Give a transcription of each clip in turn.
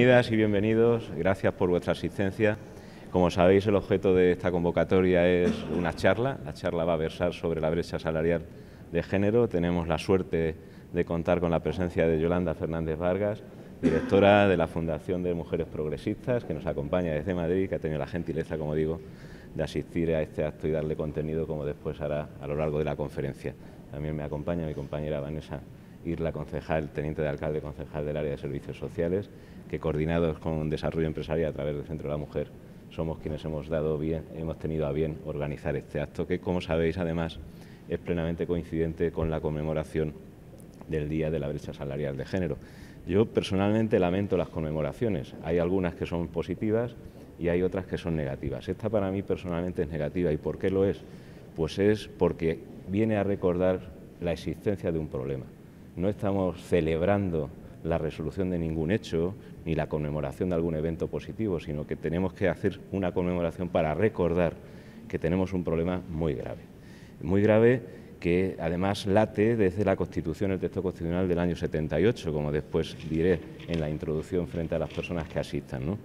Bienvenidas y bienvenidos, gracias por vuestra asistencia. Como sabéis, el objeto de esta convocatoria es una charla. La charla va a versar sobre la brecha salarial de género. Tenemos la suerte de contar con la presencia de Yolanda Fernández Vargas, directora de la Fundación de Mujeres Progresistas, que nos acompaña desde Madrid, que ha tenido la gentileza, como digo, de asistir a este acto y darle contenido, como después hará a lo largo de la conferencia. También me acompaña mi compañera Vanessa Irla, concejal, teniente de alcalde, concejal del área de servicios sociales, que coordinados con Desarrollo Empresarial a través del Centro de la Mujer somos quienes hemos tenido a bien organizar este acto, que, como sabéis, además es plenamente coincidente con la conmemoración del Día de la Brecha Salarial de Género. Yo personalmente lamento las conmemoraciones. Hay algunas que son positivas y hay otras que son negativas. Esta para mí personalmente es negativa. ¿Y por qué lo es? Pues es porque viene a recordar la existencia de un problema. No estamos celebrando la resolución de ningún hecho ni la conmemoración de algún evento positivo, sino que tenemos que hacer una conmemoración para recordar que tenemos un problema muy grave, que además late desde la Constitución, el texto constitucional del año 78, como después diré en la introducción frente a las personas que asistan, ¿no?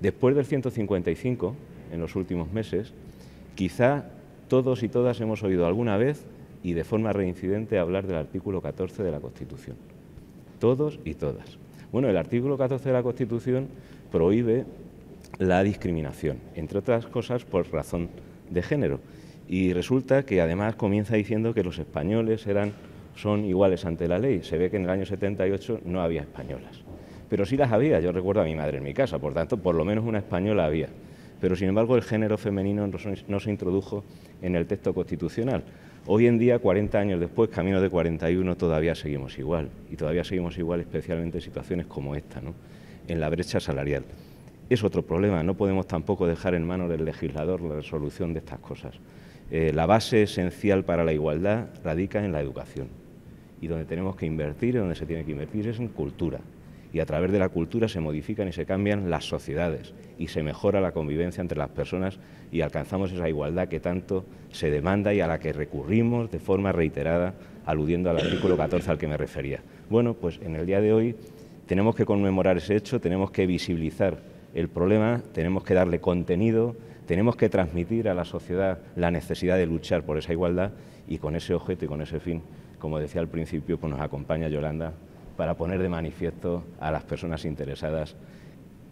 Después del 155, en los últimos meses, quizá todos y todas hemos oído alguna vez y de forma reincidente hablar del artículo 14 de la Constitución. Todos y todas. Bueno, el artículo 14 de la Constitución prohíbe la discriminación, entre otras cosas por razón de género. Y resulta que además comienza diciendo que los españoles son iguales ante la ley. Se ve que en el año 78 no había españolas, pero sí las había. Yo recuerdo a mi madre en mi casa, por tanto, por lo menos una española había. Pero, sin embargo, el género femenino no se introdujo en el texto constitucional. Hoy en día, 40 años después, camino de 41, todavía seguimos igual. Y todavía seguimos igual, especialmente en situaciones como esta, ¿no? En la brecha salarial. Es otro problema. No podemos tampoco dejar en manos del legislador la resolución de estas cosas. La base esencial para la igualdad radica en la educación. Y donde tenemos que invertir, y donde se tiene que invertir, es en cultura. Y a través de la cultura se modifican y se cambian las sociedades y se mejora la convivencia entre las personas y alcanzamos esa igualdad que tanto se demanda y a la que recurrimos de forma reiterada, aludiendo al artículo 14 al que me refería. Bueno, pues en el día de hoy tenemos que conmemorar ese hecho, tenemos que visibilizar el problema, tenemos que darle contenido, tenemos que transmitir a la sociedad la necesidad de luchar por esa igualdad y con ese objeto y con ese fin, como decía al principio, pues nos acompaña Yolanda para poner de manifiesto a las personas interesadas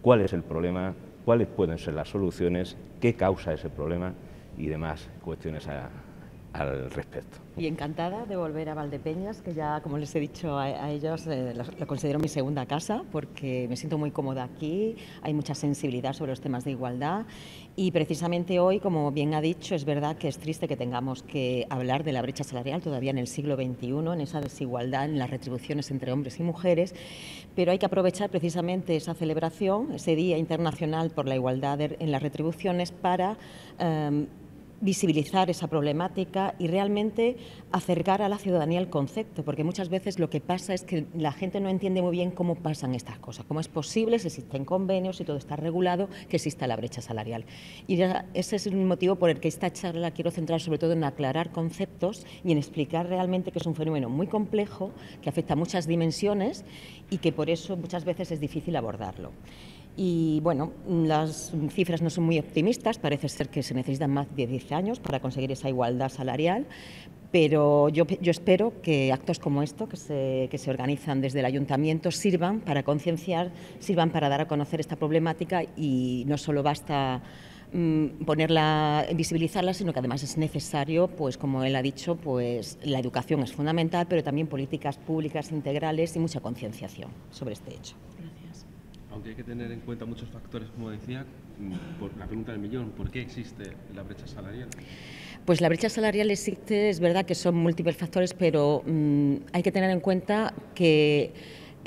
cuál es el problema, cuáles pueden ser las soluciones, qué causa ese problema y demás cuestiones al respecto. Y encantada de volver a Valdepeñas, que ya, como les he dicho a ellos, lo considero mi segunda casa, porque me siento muy cómoda aquí, hay mucha sensibilidad sobre los temas de igualdad y precisamente hoy, como bien ha dicho, es verdad que es triste que tengamos que hablar de la brecha salarial todavía en el siglo XXI, en esa desigualdad en las retribuciones entre hombres y mujeres, pero hay que aprovechar precisamente esa celebración, ese Día Internacional por la Igualdad en las Retribuciones para visibilizar esa problemática y realmente acercar a la ciudadanía el concepto, porque muchas veces lo que pasa es que la gente no entiende muy bien cómo pasan estas cosas, cómo es posible, si existen convenios, si todo está regulado, que exista la brecha salarial. Y ese es el motivo por el que esta charla la quiero centrar sobre todo en aclarar conceptos y en explicar realmente que es un fenómeno muy complejo, que afecta a muchas dimensiones y que por eso muchas veces es difícil abordarlo. Y bueno, las cifras no son muy optimistas, parece ser que se necesitan más de 10 años para conseguir esa igualdad salarial, pero yo espero que actos como esto, que se organizan desde el Ayuntamiento, sirvan para concienciar, sirvan para dar a conocer esta problemática y no solo basta visibilizarla, sino que además es necesario, pues como él ha dicho, pues la educación es fundamental, pero también políticas públicas integrales y mucha concienciación sobre este hecho. Aunque hay que tener en cuenta muchos factores, como decía, por la pregunta del millón, ¿por qué existe la brecha salarial? Pues la brecha salarial existe, es verdad que son múltiples factores, pero hay que tener en cuenta que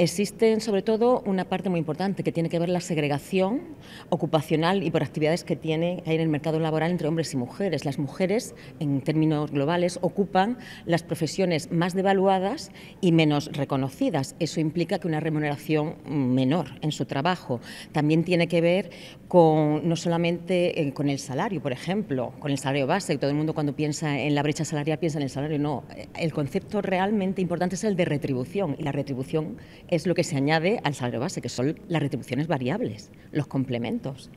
existen sobre todo una parte muy importante que tiene que ver la segregación ocupacional y por actividades que hay en el mercado laboral entre hombres y mujeres. Las mujeres, en términos globales, ocupan las profesiones más devaluadas y menos reconocidas. Eso implica que una remuneración menor en su trabajo. También tiene que ver no solamente con el salario, por ejemplo, con el salario base. Todo el mundo cuando piensa en la brecha salarial piensa en el salario. No, el concepto realmente importante es el de retribución y la retribución es lo que se añade al salario base, que son las retribuciones variables, los complementos.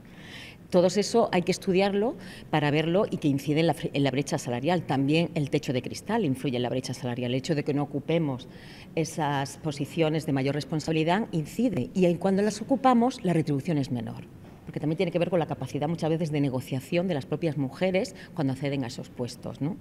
Todo eso hay que estudiarlo para verlo y que incide en la brecha salarial. También el techo de cristal influye en la brecha salarial. El hecho de que no ocupemos esas posiciones de mayor responsabilidad incide, y cuando las ocupamos la retribución es menor, porque también tiene que ver con la capacidad muchas veces de negociación de las propias mujeres cuando acceden a esos puestos, ¿no?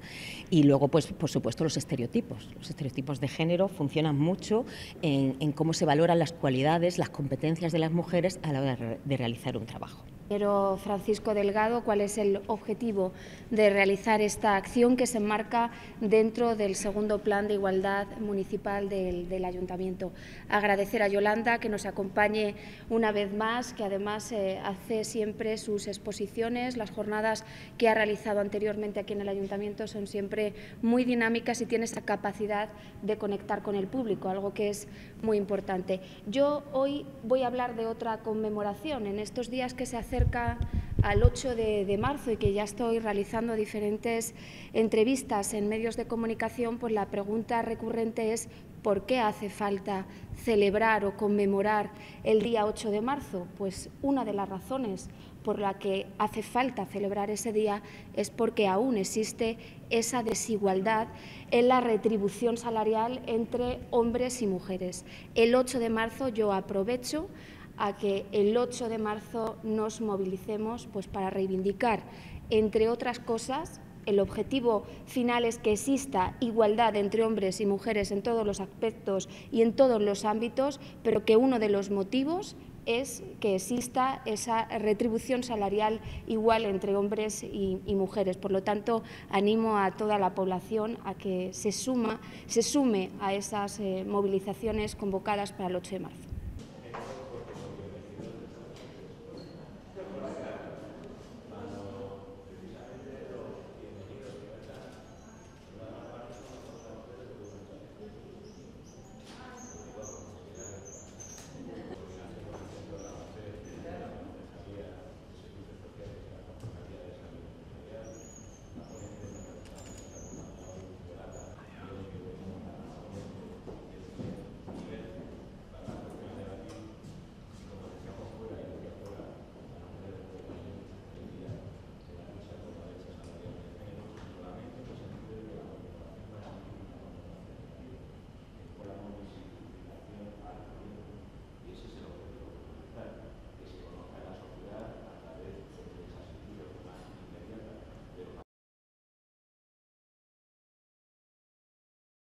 Y luego, pues, por supuesto, los estereotipos de género funcionan mucho en cómo se valoran las cualidades, las competencias de las mujeres a la hora de realizar un trabajo. Pero Francisco Delgado, ¿cuál es el objetivo de realizar esta acción que se enmarca dentro del segundo plan de igualdad municipal del Ayuntamiento? Agradecer a Yolanda que nos acompañe una vez más, que además hace siempre sus exposiciones. Las jornadas que ha realizado anteriormente aquí en el Ayuntamiento son siempre muy dinámicas y tiene esa capacidad de conectar con el público, algo que es muy importante. Yo hoy voy a hablar de otra conmemoración. En estos días que se acercan al 8 de marzo y que ya estoy realizando diferentes entrevistas en medios de comunicación, pues la pregunta recurrente es ¿por qué hace falta celebrar o conmemorar el día 8 de marzo? Pues una de las razones por la que hace falta celebrar ese día es porque aún existe esa desigualdad en la retribución salarial entre hombres y mujeres. El 8 de marzo yo aprovecho a que el 8 de marzo nos movilicemos pues, para reivindicar, entre otras cosas, el objetivo final es que exista igualdad entre hombres y mujeres en todos los aspectos y en todos los ámbitos, pero que uno de los motivos es que exista esa retribución salarial igual entre hombres y mujeres. Por lo tanto, animo a toda la población a que se sume a esas movilizaciones convocadas para el 8 de marzo.